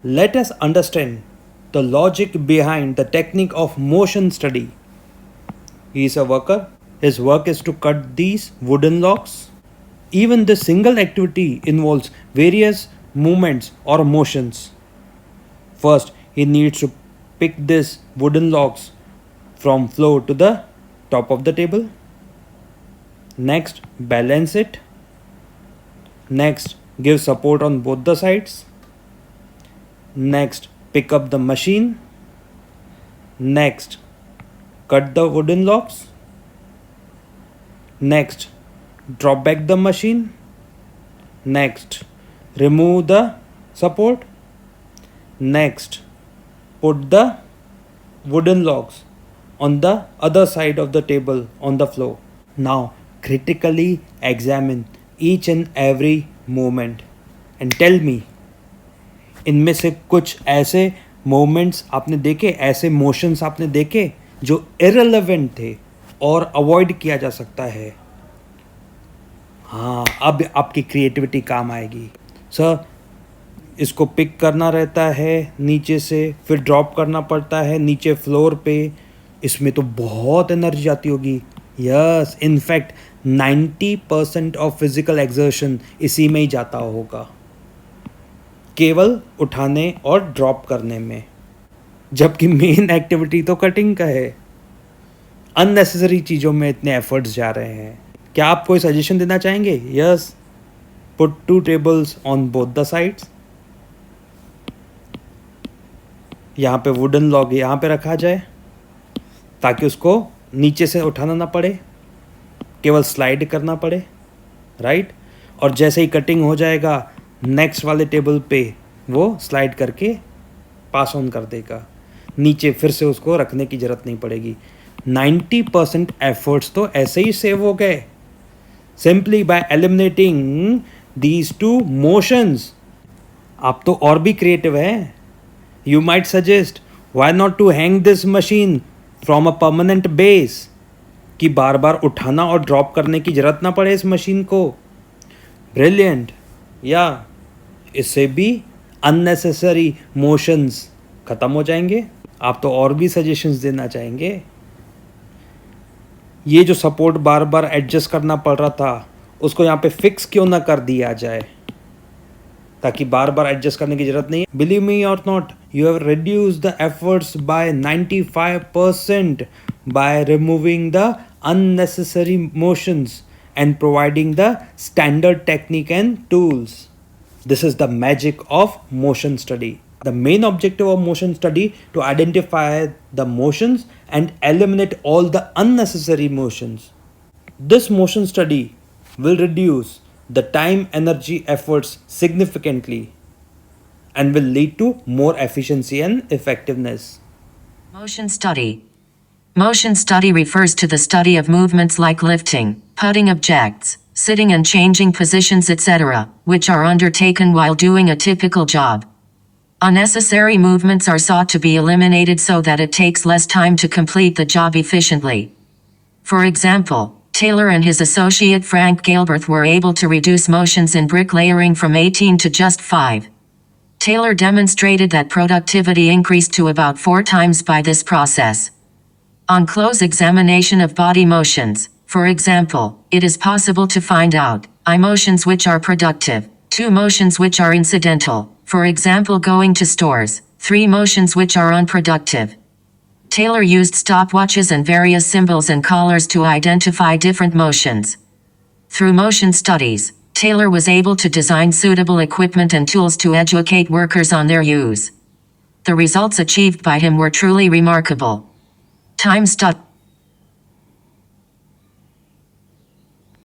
Let us understand the logic behind the technique of motion study. He is a worker. His work is to cut these wooden logs. Even this single activity involves various movements or motions. First, he needs to pick these wooden logs from floor to the top of the table. Next, balance it. Next, give support on both the sides. Next, pick up the machine. Next, cut the wooden logs. Next, drop back the machine. Next, remove the support. Next, put the wooden logs on the other side of the table on the floor. Now, critically examine each and every movement and tell me, इनमें से कुछ ऐसे moments आपने देखे, ऐसे motions आपने देखे जो इररिलेवेंट थे और अवॉइड किया जा सकता है. हाँ, अब आपकी क्रिएटिविटी काम आएगी. सर, इसको पिक करना रहता है नीचे से, फिर ड्रॉप करना पड़ता है नीचे फ्लोर पे. इसमें तो बहुत एनर्जी आती होगी. Yes, in fact 90% of physical exertion इसी में ही जाता होगा, केवल उठाने और ड्रॉप करने में. जबकि मेन एक्टिविटी तो कटिंग का है. अननेसेसरी चीज़ों में इतने एफर्ट्स जा रहे हैं. क्या आप कोई सजेशन देना चाहेंगे? Yes, put 2 tables on both the sides. यहाँ पे वुडन लॉग यहाँ पे रखा जाए ताकि उसको नीचे से उठाना ना पड़े, केवल स्लाइड करना पड़े. राइट. और जैसे ही कटिंग हो जाएगा नेक्स्ट वाले टेबल पे वो स्लाइड करके पास ऑन कर देगा. नीचे फिर से उसको रखने की ज़रूरत नहीं पड़ेगी. 90% एफर्ट्स तो ऐसे ही सेव हो गए simply by eliminating these 2 motions. आप तो और भी क्रिएटिव हैं. You might suggest, why not to hang this machine from a permanent base? कि बार बार उठाना और ड्रॉप करने की ज़रूरत ना पड़े इस मशीन को. ब्रिलियंट. या इससे भी अननेसेसरी मोशंस ख़त्म हो जाएंगे. आप तो और भी सजेशंस देना चाहेंगे. ये जो सपोर्ट बार बार एडजस्ट करना पड़ रहा था उसको यहाँ पे फिक्स क्यों ना कर दिया जाए ताकि बार बार एडजस्ट करने की जरूरत नहीं है. बिलीव मी और not, you have reduced the efforts bye 95% by removing the unnecessary motions and providing the standard technique and tools. This is the magic of motion study. The main objective of motion study to identify the motions and eliminate all the unnecessary motions. This motion study will reduce the time, energy, efforts significantly and will lead to more efficiency and effectiveness. Motion study. Motion study refers to the study of movements like lifting, putting objects, sitting and changing positions, etc., which are undertaken while doing a typical job. Unnecessary movements are sought to be eliminated so that it takes less time to complete the job efficiently. For example, Taylor and his associate Frank Galbraith were able to reduce motions in bricklayering from 18 to just 5. Taylor demonstrated that productivity increased to about 4 times by this process. On close examination of body motions, for example, it is possible to find out I motions which are productive, 2 motions which are incidental, for example going to stores, 3 motions which are unproductive. Taylor used stopwatches and various symbols and collars to identify different motions. Through motion studies, Taylor was able to design suitable equipment and tools to educate workers on their use. The results achieved by him were truly remarkable. Time study.